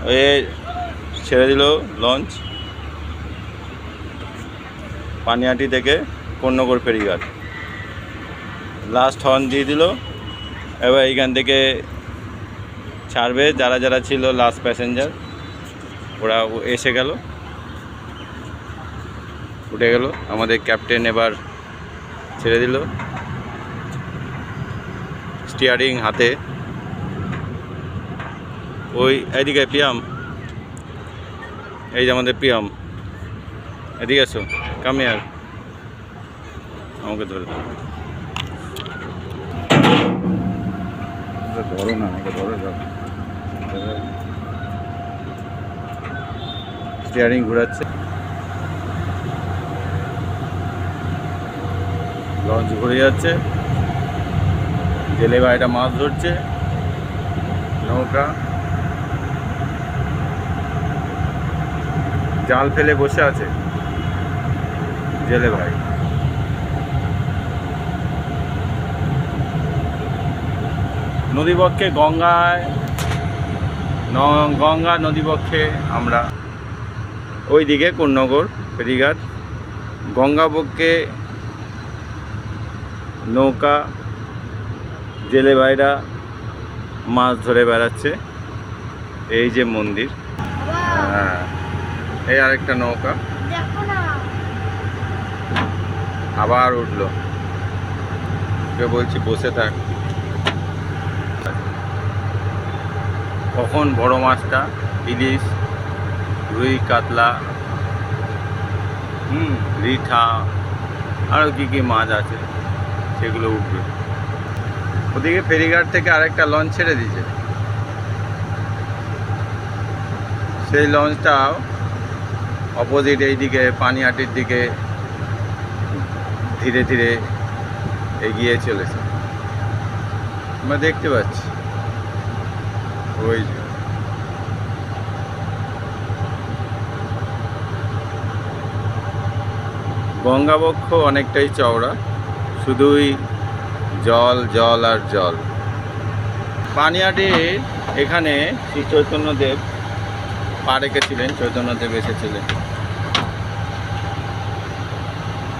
ওই ছেড়ে দিল লঞ্চ পানিহাটি থেকে কোন্নগর ফেরিঘাট। লাস্ট হর্ন দিয়ে দিল। এবার এইখান থেকে ছাড়বে যারা যারা ছিল লাস্ট প্যাসেঞ্জার, ওরা এসে গেল, উঠে গেল। আমাদের ক্যাপ্টেন এবার ছেড়ে দিল স্টিয়ারিং হাতে। ওই এদিকে পিয়াম, এই যে আমাদের পিয়াম, এদিকে আসো, কাম হিয়ার, আমাকে ধরে ধরো না, আমাকে ধরে যাও। স্টিয়ারিং ঘোরাচ্ছে, লঞ্চ ঘুরে যাচ্ছে, জেলে ভাইটা মাছ ধরছে, নৌকা জাল ফেলে বসে আছে জেলে ভাই। নদীপক্ষে গঙ্গা নদীপক্ষে আমরা, ওইদিকে কোন্নগর ফেরিঘাট, গঙ্গাপক্ষে নৌকা, জেলে ভাইরা মাছ ধরে বেড়াচ্ছে। এই যে মন্দির, হ্যাঁ, এই আরেকটা নৌকা আবার উঠলো। ওকে বলছি বসে থাক। কখন বড় মাছটা, ইলিশ, রুই, কাতলা, রিঠা, আরও কী কী মাছ আছে সেগুলো উঠবে। ওদিকে ফেরিঘাট থেকে আরেকটা লঞ্চ ছেড়ে দিয়েছে, সেই লঞ্চটা অপোজিট এইদিকে পানিহাটির দিকে ধীরে ধীরে এগিয়ে চলেছে, আমরা দেখতে পাচ্ছি। ওই যে গঙ্গাবক্ষ অনেকটাই চওড়া, শুধুই জল জল আর জল। পানিহাটির এখানে শ্রী চৈতন্যদেব পা রেখেছিলেন, চৈতন্যদেব এসেছিলেন,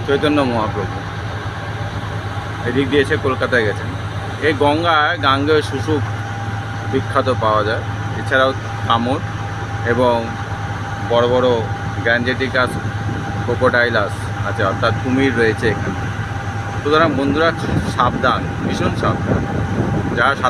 চৈতন্য মহাপ্রভু এদিক দিয়ে এসে কলকাতায় গেছেন। এই গঙ্গায় গাঙ্গেয় শুশুক বিখ্যাত পাওয়া যায়, এছাড়াও কামড় এবং বড় বড় গ্যাঞ্জেটিকাস ক্রোকোডাইলাস আছে, অর্থাৎ কুমির রয়েছে এখানে। সুতরাং বন্ধুরা সাবধান, ভীষণ সাবধান। যারা